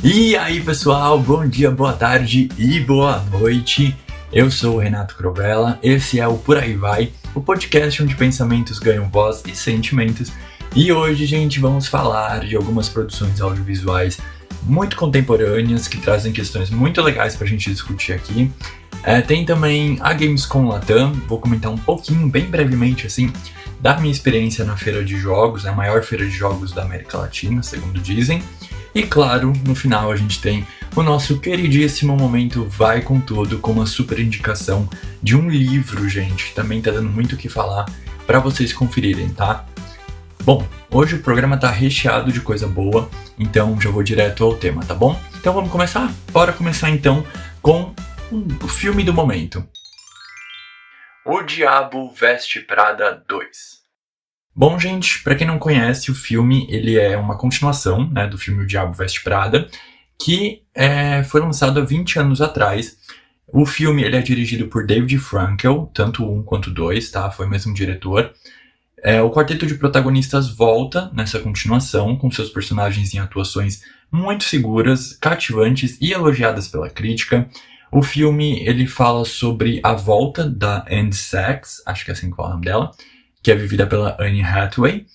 E aí pessoal, bom dia, boa tarde e boa noite. Eu sou o Renato Crovella, esse é o Por Aí Vai, o podcast onde pensamentos ganham voz e sentimentos. E hoje, gente, vamos falar de algumas produções audiovisuais muito contemporâneas que trazem questões muito legais pra gente discutir aqui. Tem também a Gamescom Latam, vou comentar um pouquinho, bem brevemente assim, da minha experiência na feira de jogos, a maior feira de jogos da América Latina, segundo dizem. E claro, no final a gente tem o nosso queridíssimo momento Vai Com Tudo, com uma super indicação de um livro, gente. Também tá dando muito o que falar para vocês conferirem, tá? Bom, hoje o programa tá recheado de coisa boa, então já vou direto ao tema, tá bom? Então vamos começar? Bora começar então com o filme do momento. O Diabo Veste Prada 2. Bom, gente, para quem não conhece, o filme ele é uma continuação, né, do filme O Diabo Veste Prada, que foi lançado há 20 anos atrás. O filme ele é dirigido por David Frankel, tanto o 1 quanto o 2, tá? Foi o mesmo diretor. O quarteto de protagonistas volta nessa continuação, com seus personagens em atuações muito seguras, cativantes e elogiadas pela crítica. O filme ele fala sobre a volta da Anne Sachs, acho que é assim que fala o nome dela, que é vivida pela Anne Hathaway,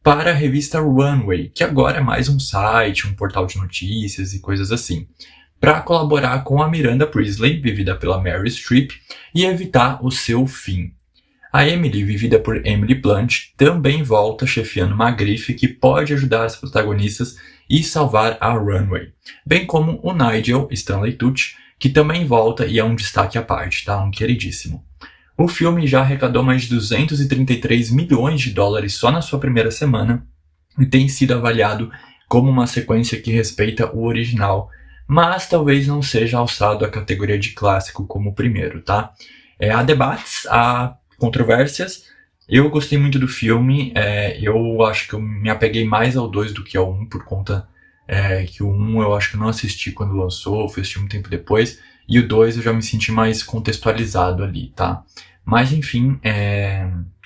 para a revista Runway, que agora é mais um site, um portal de notícias e coisas assim, para colaborar com a Miranda Priestly, vivida pela Meryl Streep, e evitar o seu fim. A Emily, vivida por Emily Blunt, também volta chefiando uma grife que pode ajudar as protagonistas e salvar a Runway, bem como o Nigel Stanley Tucci, que também volta e é um destaque à parte, tá? Um queridíssimo. O filme já arrecadou mais de 233 milhões de dólares só na sua primeira semana e tem sido avaliado como uma sequência que respeita o original, mas talvez não seja alçado à categoria de clássico como o primeiro, tá? Há debates, há controvérsias. Eu gostei muito do filme, eu acho que eu me apeguei mais ao 2 do que ao 1 por conta que o 1 eu acho que eu não assisti quando lançou, eu fui assistir um tempo depois, e o 2 eu já me senti mais contextualizado ali, tá? Mas enfim,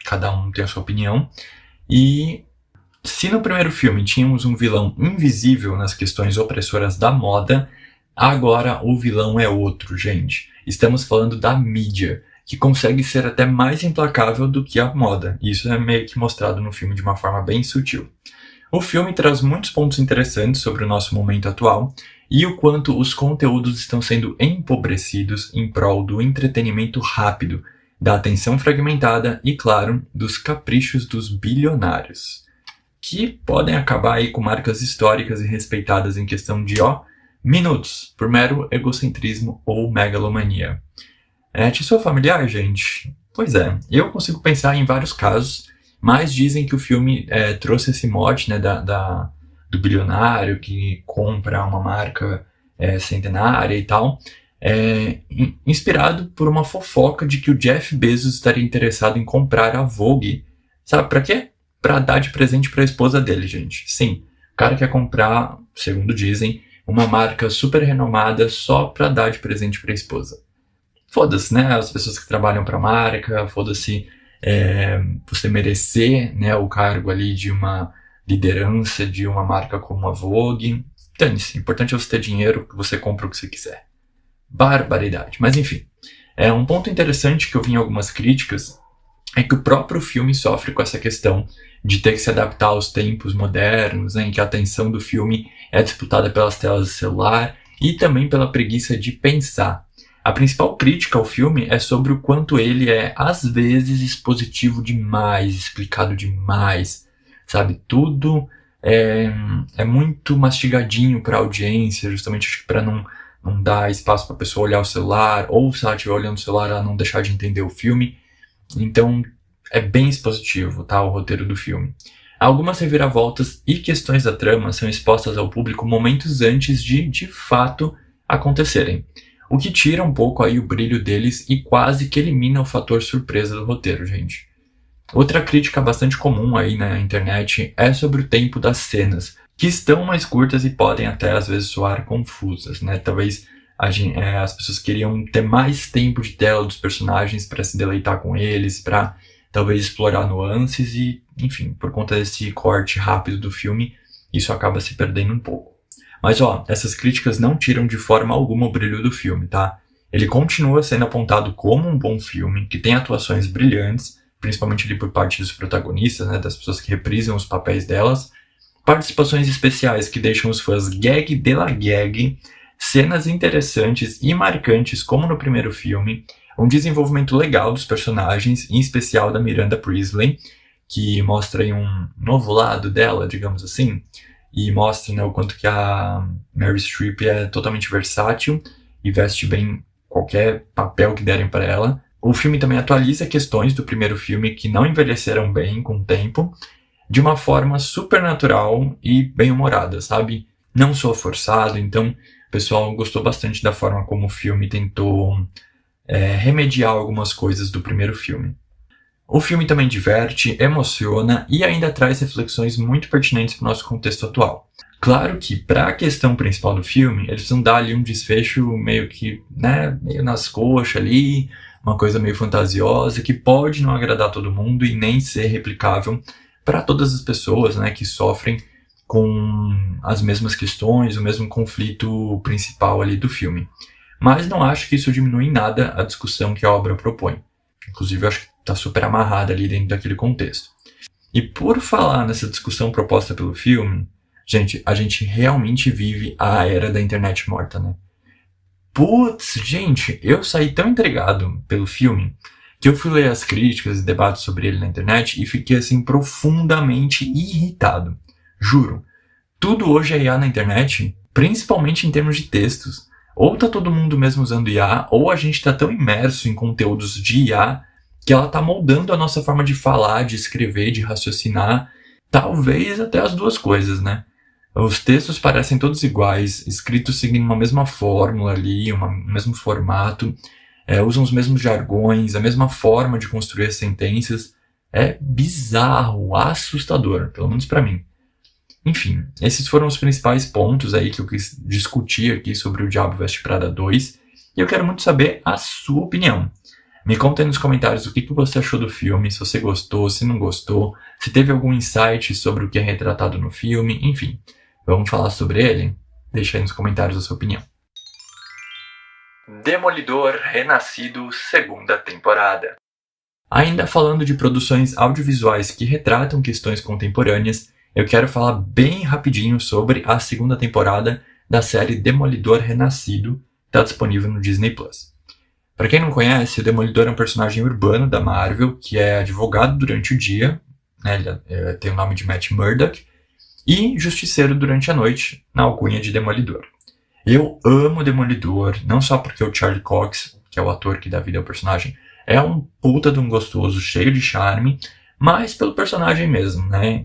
cada um tem a sua opinião. E se no primeiro filme tínhamos um vilão invisível nas questões opressoras da moda, agora o vilão é outro, gente. Estamos falando da mídia, que consegue ser até mais implacável do que a moda. Isso é meio que mostrado no filme de uma forma bem sutil. O filme traz muitos pontos interessantes sobre o nosso momento atual e o quanto os conteúdos estão sendo empobrecidos em prol do entretenimento rápido, da atenção fragmentada e, claro, dos caprichos dos bilionários, que podem acabar aí com marcas históricas e respeitadas em questão de, minutos, por mero egocentrismo ou megalomania. Te sou familiar, gente? Pois é, eu consigo pensar em vários casos, mas dizem que o filme trouxe esse mote, né, do bilionário que compra uma marca centenária e tal, inspirado por uma fofoca de que o Jeff Bezos estaria interessado em comprar a Vogue. Sabe pra quê? Pra dar de presente pra esposa dele, gente. Sim, o cara quer comprar, segundo dizem, uma marca super renomada só pra dar de presente pra esposa. Foda-se, né? As pessoas que trabalham pra marca, foda-se você merecer, né, o cargo ali de uma liderança de uma marca como a Vogue. Dane-se, o importante é você ter dinheiro, que você compra o que você quiser. Barbaridade. Mas enfim, um ponto interessante que eu vi em algumas críticas é que o próprio filme sofre com essa questão de ter que se adaptar aos tempos modernos, né, em que a atenção do filme é disputada pelas telas do celular e também pela preguiça de pensar. A principal crítica ao filme é sobre o quanto ele é, às vezes, expositivo demais, explicado demais, sabe? Tudo é muito mastigadinho para a audiência, justamente acho que para não dar espaço para a pessoa olhar o celular, ou se ela estiver olhando o celular, ela não deixar de entender o filme. Então, é bem expositivo, tá, o roteiro do filme. Algumas reviravoltas e questões da trama são expostas ao público momentos antes de fato, acontecerem. O que tira um pouco aí o brilho deles e quase que elimina o fator surpresa do roteiro, gente. Outra crítica bastante comum aí na internet é sobre o tempo das cenas, que estão mais curtas e podem até às vezes soar confusas, né? Talvez as pessoas queriam ter mais tempo de tela dos personagens para se deleitar com eles, para talvez explorar nuances e, enfim, por conta desse corte rápido do filme, isso acaba se perdendo um pouco. Mas essas críticas não tiram de forma alguma o brilho do filme, tá? Ele continua sendo apontado como um bom filme, que tem atuações brilhantes, principalmente ali por parte dos protagonistas, né, das pessoas que reprisam os papéis delas, participações especiais que deixam os fãs gag de la gag, cenas interessantes e marcantes como no primeiro filme, um desenvolvimento legal dos personagens, em especial da Miranda Priestly, que mostra aí um novo lado dela, digamos assim, e mostra, né, o quanto que a Meryl Streep é totalmente versátil e veste bem qualquer papel que derem para ela. O filme também atualiza questões do primeiro filme que não envelheceram bem com o tempo, de uma forma super natural e bem-humorada, sabe? Não soa forçado, então o pessoal gostou bastante da forma como o filme tentou remediar algumas coisas do primeiro filme. O filme também diverte, emociona e ainda traz reflexões muito pertinentes para o nosso contexto atual. Claro que, para a questão principal do filme, eles vão dar ali um desfecho meio que, né, meio nas coxas ali, uma coisa meio fantasiosa, que pode não agradar todo mundo e nem ser replicável para todas as pessoas, né, que sofrem com as mesmas questões, o mesmo conflito principal ali do filme. Mas não acho que isso diminui em nada a discussão que a obra propõe. Inclusive, eu acho que está super amarrada ali dentro daquele contexto. E por falar nessa discussão proposta pelo filme, gente, a gente realmente vive a era da internet morta, né? Putz, gente, eu saí tão intrigado pelo filme que eu fui ler as críticas e debates sobre ele na internet e fiquei, assim, profundamente irritado. Juro. Tudo hoje é IA na internet, principalmente em termos de textos. Ou tá todo mundo mesmo usando IA, ou a gente tá tão imerso em conteúdos de IA que ela tá moldando a nossa forma de falar, de escrever, de raciocinar. Talvez até as duas coisas, né? Os textos parecem todos iguais, escritos seguindo uma mesma fórmula ali, um mesmo formato, usam os mesmos jargões, a mesma forma de construir as sentenças. É bizarro, assustador, pelo menos pra mim. Enfim, esses foram os principais pontos aí que eu quis discutir aqui sobre o Diabo Veste Prada 2, e eu quero muito saber a sua opinião. Me conta aí nos comentários o que você achou do filme, se você gostou, se não gostou, se teve algum insight sobre o que é retratado no filme, enfim. Vamos falar sobre ele? Deixa aí nos comentários a sua opinião. Demolidor Renascido, segunda temporada. Ainda falando de produções audiovisuais que retratam questões contemporâneas, eu quero falar bem rapidinho sobre a segunda temporada da série Demolidor Renascido, que está disponível no Disney+. Para quem não conhece, o Demolidor é um personagem urbano da Marvel, que é advogado durante o dia, né, ele tem o nome de Matt Murdock, e justiceiro durante a noite, na alcunha de Demolidor. Eu amo Demolidor, não só porque o Charlie Cox, que é o ator que dá vida ao personagem, é um puta de um gostoso, cheio de charme, mas pelo personagem mesmo, né?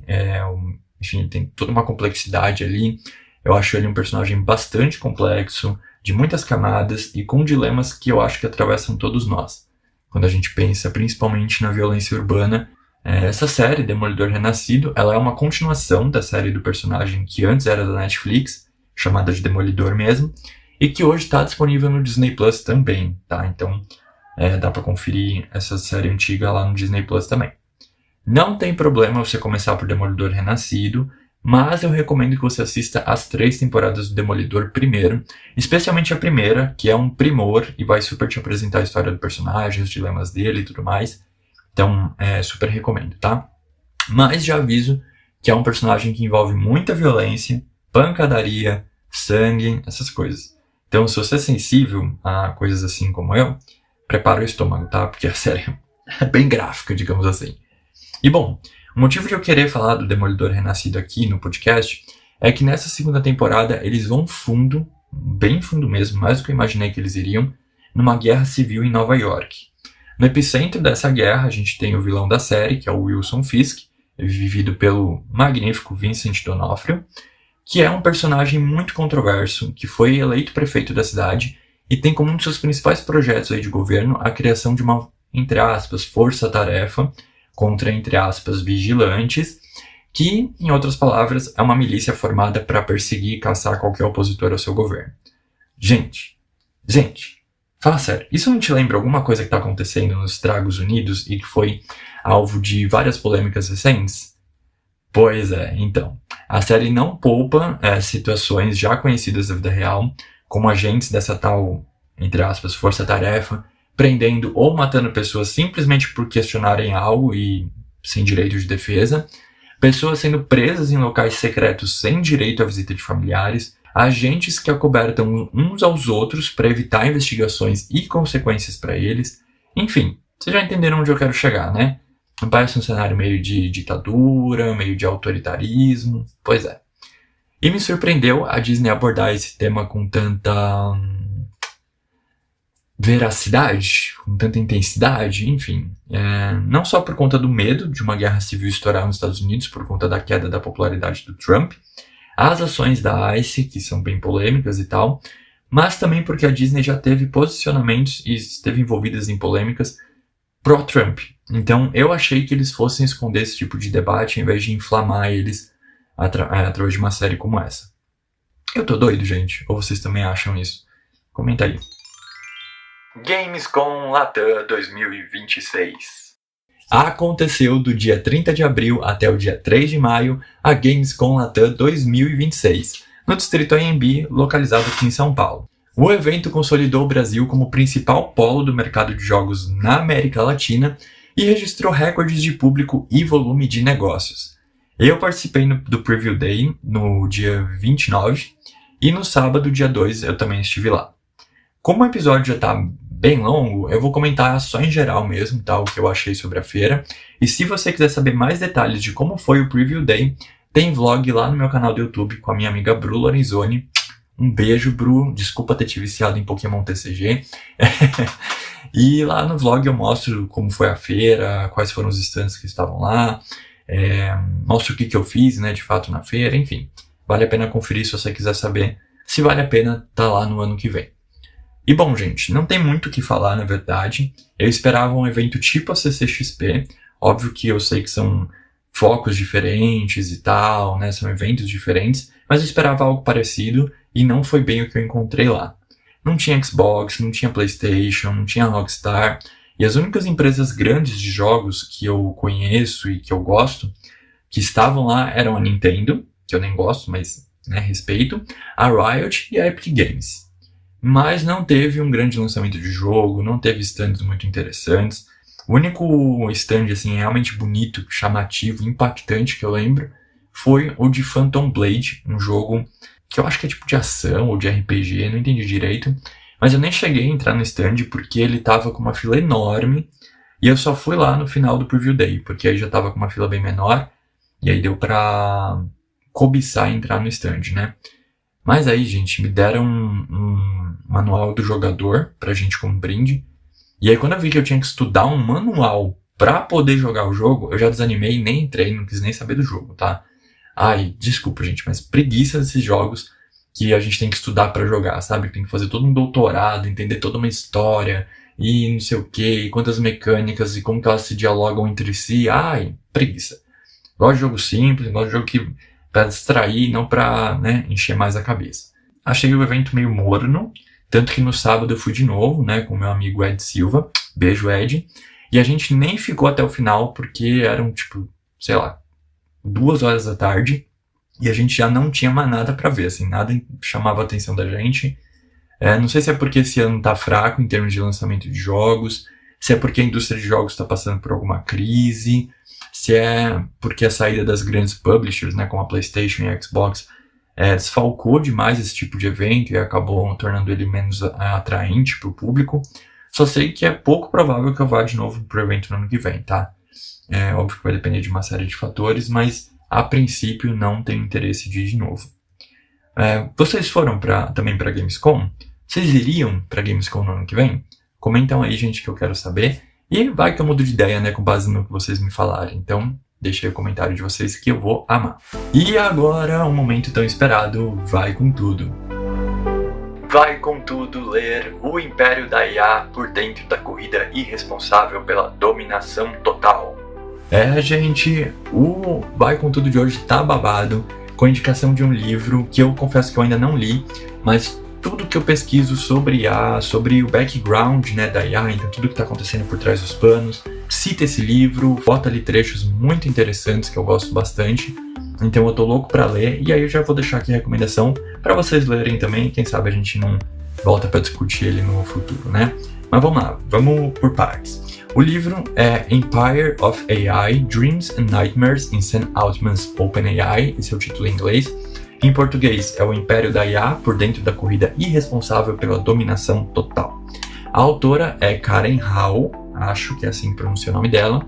Enfim, tem toda uma complexidade ali. Eu acho ele um personagem bastante complexo, de muitas camadas e com dilemas que eu acho que atravessam todos nós. Quando a gente pensa principalmente na violência urbana, essa série, Demolidor Renascido, ela é uma continuação da série do personagem que antes era da Netflix, chamada de Demolidor mesmo, e que hoje está disponível no Disney Plus também, tá? Então, dá para conferir essa série antiga lá no Disney Plus também. Não tem problema você começar por Demolidor Renascido, mas eu recomendo que você assista as 3 temporadas do Demolidor primeiro, especialmente a primeira, que é um primor e vai super te apresentar a história do personagem, os dilemas dele e tudo mais. Então, super recomendo, tá? Mas já aviso que é um personagem que envolve muita violência, pancadaria, sangue, essas coisas. Então, se você é sensível a coisas assim como eu, prepara o estômago, tá? Porque a série é bem gráfica, digamos assim. E bom, o motivo de eu querer falar do Demolidor Renascido aqui no podcast é que nessa segunda temporada eles vão fundo, bem fundo mesmo, mais do que eu imaginei que eles iriam, numa guerra civil em Nova York. No epicentro dessa guerra a gente tem o vilão da série, que é o Wilson Fisk, vivido pelo magnífico Vincent D'Onofrio, que é um personagem muito controverso, que foi eleito prefeito da cidade e tem como um dos seus principais projetos aí de governo a criação de uma, entre aspas, força-tarefa contra, entre aspas, vigilantes, que, em outras palavras, é uma milícia formada para perseguir e caçar qualquer opositor ao seu governo. Gente, fala sério, isso não te lembra alguma coisa que está acontecendo nos Estados Unidos e que foi alvo de várias polêmicas recentes? Pois é, então. A série não poupa situações já conhecidas da vida real, como agentes dessa tal, entre aspas, força-tarefa, prendendo ou matando pessoas simplesmente por questionarem algo e sem direito de defesa, pessoas sendo presas em locais secretos sem direito à visita de familiares, agentes que acobertam uns aos outros para evitar investigações e consequências para eles. Enfim, vocês já entenderam onde eu quero chegar, né? Parece um cenário meio de ditadura, meio de autoritarismo, pois é. E me surpreendeu a Disney abordar esse tema com tanta veracidade, com tanta intensidade, enfim. Não só por conta do medo de uma guerra civil estourar nos Estados Unidos por conta da queda da popularidade do Trump, as ações da ICE, que são bem polêmicas e tal, mas também porque a Disney já teve posicionamentos e esteve envolvida em polêmicas pró-Trump. Então eu achei que eles fossem esconder esse tipo de debate ao invés de inflamar eles através de uma série como essa. Eu tô doido, gente? Ou vocês também acham isso? Comenta aí. Gamescom Latam 2026. Aconteceu do dia 30 de abril até o dia 3 de maio a Gamescom Latam 2026, no distrito AMB, localizado aqui em São Paulo. O evento consolidou o Brasil como principal polo do mercado de jogos na América Latina e registrou recordes de público e volume de negócios. Eu participei do Preview Day no dia 29 e no sábado, dia 2, eu também estive lá. Como o episódio já está bem longo, eu vou comentar só em geral mesmo, tá, o que eu achei sobre a feira. E se você quiser saber mais detalhes de como foi o Preview Day, tem vlog lá no meu canal do YouTube com a minha amiga Bru Lorenzoni. Um beijo, Bru. Desculpa ter te viciado em Pokémon TCG. E lá no vlog eu mostro como foi a feira, quais foram os stands que estavam lá, mostro o que eu fiz, né, de fato na feira, enfim. Vale a pena conferir se você quiser saber se vale a pena estar lá no ano que vem. E bom, gente, não tem muito o que falar, na verdade. Eu esperava um evento tipo a CCXP. Óbvio que eu sei que são focos diferentes e tal, né, são eventos diferentes, mas eu esperava algo parecido e não foi bem o que eu encontrei lá. Não tinha Xbox, não tinha PlayStation, não tinha Rockstar, e as únicas empresas grandes de jogos que eu conheço e que eu gosto, que estavam lá, eram a Nintendo, que eu nem gosto, mas né, respeito, a Riot e a Epic Games. Mas não teve um grande lançamento de jogo, não teve stands muito interessantes. O único stand assim, realmente bonito, chamativo, impactante que eu lembro foi o de Phantom Blade, um jogo que eu acho que é tipo de ação ou de RPG, não entendi direito. Mas eu nem cheguei a entrar no stand porque ele tava com uma fila enorme e eu só fui lá no final do Preview Day, porque aí já tava com uma fila bem menor e aí deu pra cobiçar entrar no stand, né? Mas aí, gente, me deram um manual do jogador pra gente como brinde. E aí quando eu vi que eu tinha que estudar um manual pra poder jogar o jogo, eu já desanimei e nem entrei, não quis nem saber do jogo, tá? Ai, desculpa, gente, mas preguiça desses jogos que a gente tem que estudar pra jogar, sabe? Tem que fazer todo um doutorado, entender toda uma história e não sei o que, quantas mecânicas e como que elas se dialogam entre si. Ai, preguiça. Gosto de jogo simples, gosto de jogo que pra distrair, não pra, né, encher mais a cabeça. Achei o evento meio morno, tanto que no sábado eu fui de novo, né, com meu amigo Ed Silva, beijo Ed, e a gente nem ficou até o final porque eram tipo, sei lá, 2 horas da tarde e a gente já não tinha mais nada pra ver, assim, nada chamava a atenção da gente. Não sei se é porque esse ano tá fraco em termos de lançamento de jogos, se é porque a indústria de jogos está passando por alguma crise, se é porque a saída das grandes publishers, né, como a PlayStation e a Xbox, desfalcou demais esse tipo de evento e acabou tornando ele menos atraente para o público. Só sei que é pouco provável que eu vá de novo pro evento no ano que vem, tá? É óbvio que vai depender de uma série de fatores, mas a princípio não tenho interesse de ir de novo. Vocês foram também para Gamescom? Vocês iriam para Gamescom no ano que vem? Comentam aí, gente, que eu quero saber. E vai que eu mudo de ideia, né, com base no que vocês me falarem. Então, deixa aí o comentário de vocês que eu vou amar. E agora, um momento tão esperado, vai com tudo. Vai com tudo ler O Império da IA por dentro da corrida irresponsável pela dominação total. Gente, o Vai com tudo de hoje tá babado, com a indicação de um livro que eu confesso que eu ainda não li, mas tudo que eu pesquiso sobre IA, sobre o background, né, da IA, então tudo que está acontecendo por trás dos panos, cita esse livro, bota ali trechos muito interessantes que eu gosto bastante. Então eu tô louco pra ler, e aí eu já vou deixar aqui a recomendação pra vocês lerem também, quem sabe a gente não volta pra discutir ele no futuro, né? Mas vamos lá, vamos por partes. O livro é Empire of AI, Dreams and Nightmares in Sam Altman's OpenAI, esse é o título em inglês. Em português, é o Império da IA por dentro da corrida irresponsável pela dominação total. A autora é Karen Hall, acho que é assim que pronuncia o nome dela.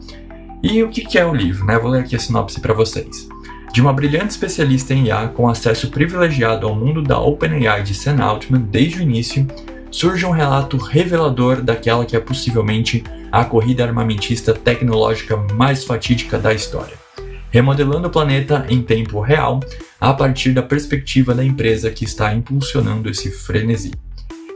E o que é o livro, né? Vou ler aqui a sinopse para vocês. De uma brilhante especialista em IA com acesso privilegiado ao mundo da OpenAI de Sam Altman desde o início, surge um relato revelador daquela que é possivelmente a corrida armamentista tecnológica mais fatídica da história, remodelando o planeta em tempo real a partir da perspectiva da empresa que está impulsionando esse frenesi.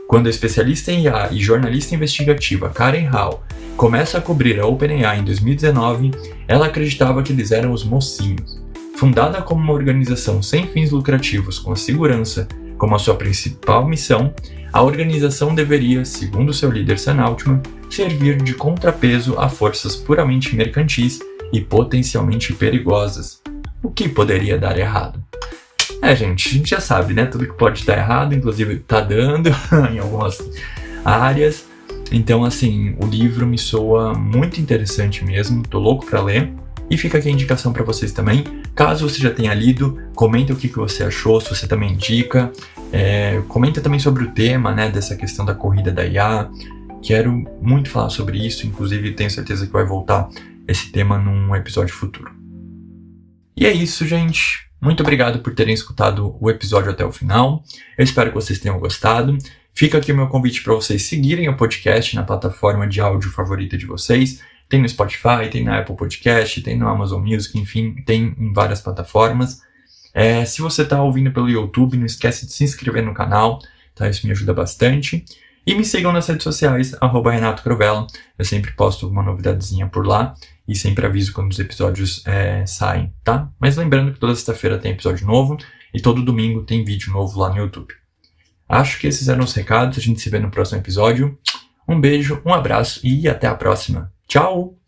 Quando a especialista em IA e jornalista investigativa Karen Hall começa a cobrir a OpenAI em 2019, ela acreditava que eles eram os mocinhos. Fundada como uma organização sem fins lucrativos com a segurança como a sua principal missão, a organização deveria, segundo seu líder Sam Altman, servir de contrapeso a forças puramente mercantis e potencialmente perigosas. O que poderia dar errado? Gente, a gente já sabe, né? Tudo que pode dar errado, inclusive tá dando em algumas áreas. Então, assim, o livro me soa muito interessante mesmo, tô louco pra ler. E fica aqui a indicação para vocês também. Caso você já tenha lido, comenta o que você achou, se você também indica. Comenta também sobre o tema, né, dessa questão da corrida da IA. Quero muito falar sobre isso, inclusive tenho certeza que vai voltar esse tema num episódio futuro. E é isso, gente. Muito obrigado por terem escutado o episódio até o final. Eu espero que vocês tenham gostado. Fica aqui o meu convite para vocês seguirem o podcast na plataforma de áudio favorita de vocês. Tem no Spotify, tem na Apple Podcast, tem no Amazon Music, enfim, tem em várias plataformas. Se você está ouvindo pelo YouTube, não esquece de se inscrever no canal, tá? Isso me ajuda bastante. E me sigam nas redes sociais, @Renato Crovella. Eu sempre posto uma novidadezinha por lá e sempre aviso quando os episódios saem, tá? Mas lembrando que toda sexta-feira tem episódio novo e todo domingo tem vídeo novo lá no YouTube. Acho que esses eram os recados, a gente se vê no próximo episódio. Um beijo, um abraço e até a próxima. Tchau!